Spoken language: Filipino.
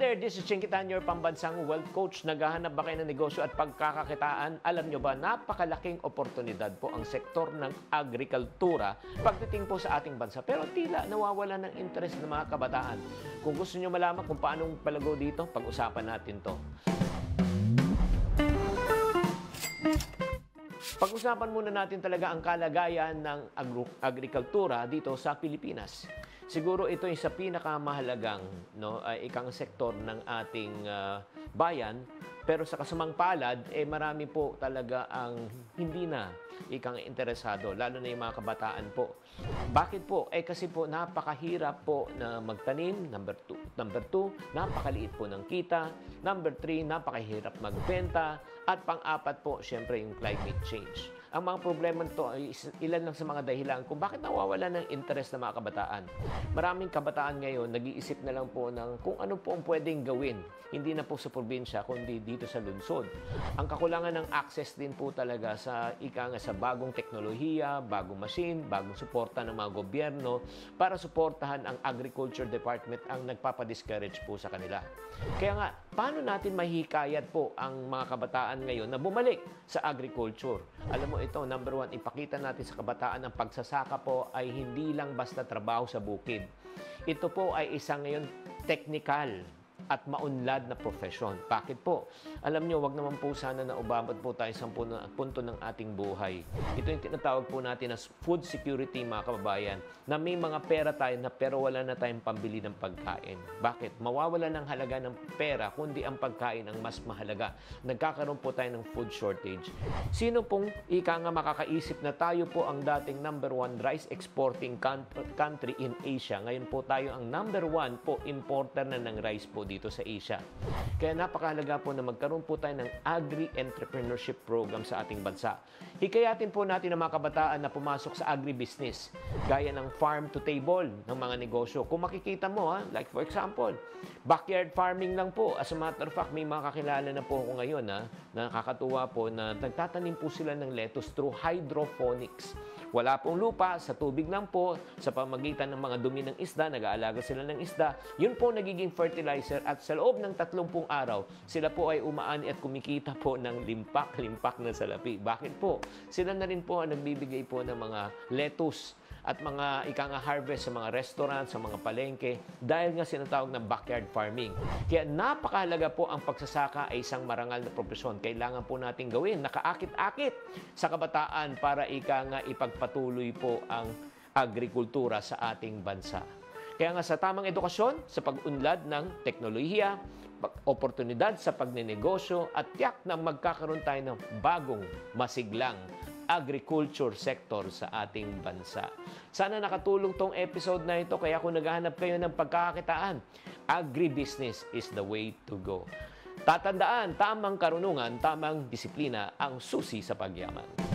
there, this is Chinkitan, your pambansang wealth coach. Naghahanap ba kayo ng negosyo at pagkakakitaan? Alam nyo ba, napakalaking oportunidad po ang sektor ng agrikultura pagdating po sa ating bansa. Pero tila nawawala ng interest ng mga kabataan. Kung gusto nyo malaman kung paano palago dito, pag-usapan natin to. Pag-usapan muna natin talaga ang kalagayan ng agrikultura dito sa Pilipinas. Siguro ito ay sa pinakamahalagang ikang sektor ng ating bayan. Pero sa kasamang palad, marami po talaga ang hindi na ikang interesado, lalo na yung mga kabataan po. Bakit po? Kasi po napakahirap po na magtanim. Number two, napakaliit po ng kita. Number 3, napakahirap magbenta. At pang-apat po, syempre yung climate change. Ang mga problema nito ay ilan lang sa mga dahilan kung bakit nawawala ng interest ng mga kabataan. Maraming kabataan ngayon nag-iisip na lang po ng kung ano po ang pwedeng gawin. Hindi na po sa probinsya, kundi dito sa lungsod. Ang kakulangan ng access din po talaga sa bagong teknolohiya, bagong machine, bagong suporta ng mga gobyerno para suportahan ang Agriculture Department ang nagpapadiscourage po sa kanila. Kaya nga, paano natin mahihikayat po ang mga kabataan ngayon na bumalik sa agriculture? Alam mo ito, number 1, ipakita natin sa kabataan ang pagsasaka po ay hindi lang basta trabaho sa bukid. Ito po ay isang ngayon technical at maunlad na profesyon. Bakit po? Alam nyo, wag naman po sana na umabot po tayo sa punto ng ating buhay. Ito yung tinatawag po natin as food security, mga kababayan, na may mga pera tayo na pero wala na tayong pambili ng pagkain. Bakit? Mawawala ng halaga ng pera, kundi ang pagkain ang mas mahalaga. Nagkakaroon po tayo ng food shortage. Sino pong makakaisip na tayo po ang dating number 1 rice exporting country in Asia? Ngayon po tayo ang number 1 po importer na ng rice po dito sa Asia. Kaya napakahalaga po na magkaroon po tayo ng agri-entrepreneurship program sa ating bansa. Hikayatin po natin ang mga kabataan na pumasok sa agribusiness, gaya ng farm to table ng mga negosyo. Kung makikita mo, like for example, backyard farming lang po. As a matter of fact, may mga kakilala na po ako ngayon na nakakatuwa po na nagtatanim po sila ng lettuce through hydroponics. Wala pong lupa, sa tubig lang po, sa pamagitan ng mga dumi ng isda, nag-aalaga sila ng isda. Yun po nagiging fertilizer at sa loob ng 30 araw, sila po ay umaani at kumikita po ng limpak na salapi. Bakit po? Sila na rin po ang nagbibigay po ng mga lettuce at mga harvest sa mga restaurant, sa mga palengke, dahil nga sinatawag ng backyard farming. Kaya napakahalaga po ang pagsasaka ay isang marangal na propesyon. Kailangan po natin gawin, nakaakit-akit sa kabataan para ipagpatuloy po ang agrikultura sa ating bansa. Kaya nga sa tamang edukasyon, sa pag-unlad ng teknolohiya, oportunidad sa pagnenegosyo, at tiyak na magkakaroon tayo ng bagong masiglang agriculture sector sa ating bansa. Sana nakatulong tong episode na ito, kaya kung naghahanap kayo ng pagkakakitaan, agribusiness is the way to go. Tatandaan, tamang karunungan, tamang disiplina ang susi sa pagyaman.